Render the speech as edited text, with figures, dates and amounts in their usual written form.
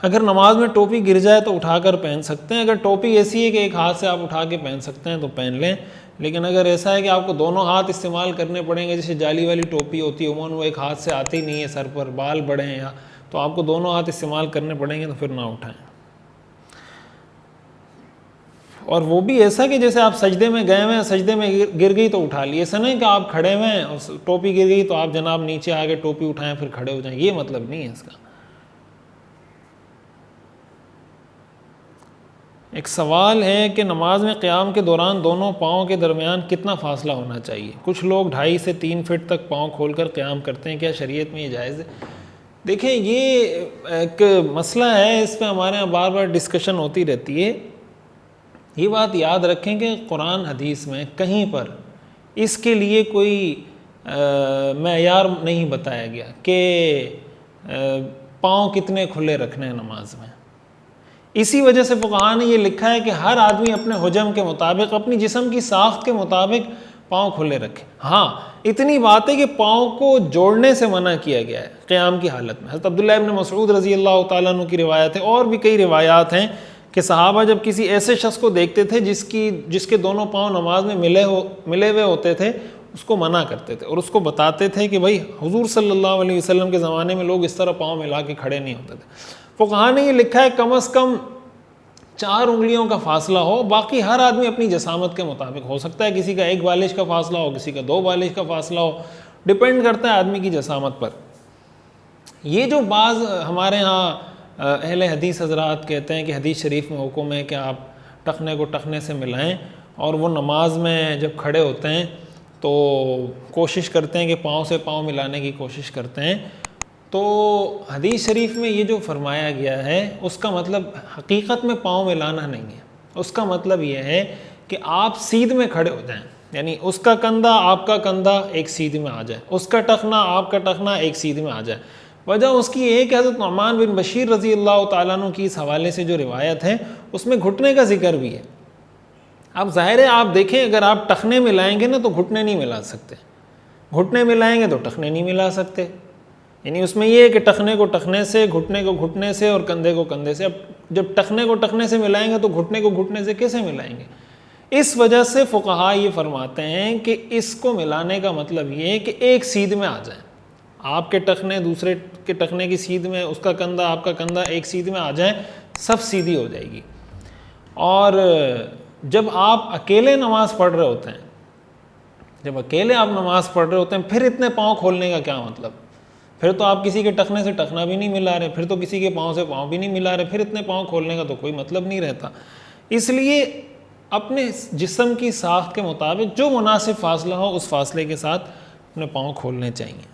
اگر نماز میں ٹوپی گر جائے تو اٹھا کر پہن سکتے ہیں. اگر ٹوپی ایسی ہے کہ ایک ہاتھ سے آپ اٹھا کے پہن سکتے ہیں تو پہن لیں. لیکن اگر ایسا ہے کہ آپ کو دونوں ہاتھ استعمال کرنے پڑیں گے، جیسے جالی والی ٹوپی ہوتی ہے عموماً وہ ایک ہاتھ سے آتی نہیں ہے، سر پر بال بڑے ہیں یا، تو آپ کو دونوں ہاتھ استعمال کرنے پڑیں گے تو پھر نہ اٹھائیں. اور وہ بھی ایسا کہ جیسے آپ سجدے میں گئے ہوئے ہیں، سجدے میں گر گئی تو اٹھا لی. ایسا نہیں کہ آپ کھڑے ہوئے ہیں اور ٹوپی گر گئی تو آپ جناب نیچے آ کے ٹوپی اٹھائیں پھر کھڑے ہو جائیں، یہ مطلب نہیں ہے اس کا. ایک سوال ہے کہ نماز میں قیام کے دوران دونوں پاؤں کے درمیان کتنا فاصلہ ہونا چاہیے؟ کچھ لوگ 2.5 سے 3 فٹ تک پاؤں کھول کر قیام کرتے ہیں، کیا شریعت میں یہ جائز ہے؟ دیکھیں یہ ایک مسئلہ ہے، اس پہ ہمارے یہاں بار بار ڈسکشن ہوتی رہتی ہے. یہ بات یاد رکھیں کہ قرآن حدیث میں کہیں پر اس کے لیے کوئی معیار نہیں بتایا گیا کہ پاؤں کتنے کھلے رکھنے ہیں نماز میں. اسی وجہ سے فقہاء نے یہ لکھا ہے کہ ہر آدمی اپنے حجم کے مطابق، اپنی جسم کی ساخت کے مطابق پاؤں کھلے رکھے. ہاں اتنی بات ہے کہ پاؤں کو جوڑنے سے منع کیا گیا ہے قیام کی حالت میں. حضرت عبداللہ ابن مسعود رضی اللہ تعالیٰ عنہ کی روایت ہے، اور بھی کئی روایات ہیں کہ صحابہ جب کسی ایسے شخص کو دیکھتے تھے جس کے دونوں پاؤں نماز میں ملے ہوئے ہوتے تھے، اس کو منع کرتے تھے اور اس کو بتاتے تھے کہ بھائی حضور صلی اللہ علیہ وسلم کے زمانے میں لوگ اس طرح پاؤں ملا کے کھڑے نہیں ہوتے تھے. فقہاء نے یہ لکھا ہے کم از کم 4 انگلیوں کا فاصلہ ہو، باقی ہر آدمی اپنی جسامت کے مطابق. ہو سکتا ہے کسی کا 1 بالش کا فاصلہ ہو، کسی کا 2 بالش کا فاصلہ ہو، ڈپینڈ کرتا ہے آدمی کی جسامت پر. یہ جو بعض ہمارے ہاں اہل حدیث حضرات کہتے ہیں کہ حدیث شریف میں حکم ہے کہ آپ ٹخنے کو ٹخنے سے ملائیں، اور وہ نماز میں جب کھڑے ہوتے ہیں تو کوشش کرتے ہیں کہ پاؤں سے پاؤں ملانے کی کوشش کرتے ہیں، تو حدیث شریف میں یہ جو فرمایا گیا ہے اس کا مطلب حقیقت میں پاؤں ملانا نہیں ہے. اس کا مطلب یہ ہے کہ آپ سیدھ میں کھڑے ہو جائیں، یعنی اس کا کندھا آپ کا کندھا ایک سیدھ میں آ جائے، اس کا ٹخنا آپ کا ٹخنا ایک سیدھ میں آ جائے. وجہ اس کی ایک حضرت نعمان بن بشیر رضی اللہ تعالیٰ عنہ کی اس حوالے سے جو روایت ہے اس میں گھٹنے کا ذکر بھی ہے. اب ظاہر ہے آپ دیکھیں اگر آپ ٹخنے ملائیں گے نا تو گھٹنے نہیں ملا سکتے، گھٹنے ملائیں گے تو ٹخنے نہیں ملا سکتے. یعنی اس میں یہ ہے کہ ٹخنے کو ٹخنے سے، گھٹنے کو گھٹنے سے اور کندھے کو کندھے سے. اب جب ٹخنے کو ٹخنے سے ملائیں گے تو گھٹنے کو گھٹنے سے کیسے ملائیں گے؟ اس وجہ سے فقہاء یہ فرماتے ہیں کہ اس کو ملانے کا مطلب یہ ہے کہ ایک سیدھ میں آ جائیں. آپ کے ٹخنے دوسرے کے ٹخنے کی سیدھ میں، اس کا کندھا آپ کا کندھا ایک سیدھ میں آ جائیں، سب سیدھی ہو جائے گی. اور جب آپ اکیلے نماز پڑھ رہے ہوتے ہیں، جب اکیلے آپ نماز پڑھ رہے ہوتے ہیں، پھر اتنے پاؤں کھولنے کا کیا مطلب؟ پھر تو آپ کسی کے ٹخنے سے ٹخنا بھی نہیں ملا رہے، پھر تو کسی کے پاؤں سے پاؤں بھی نہیں ملا رہے، پھر اتنے پاؤں کھولنے کا تو کوئی مطلب نہیں رہتا. اس لیے اپنے جسم کی ساخت کے مطابق جو مناسب فاصلہ ہو اس فاصلے کے ساتھ اپنے پاؤں کھولنے چاہیے.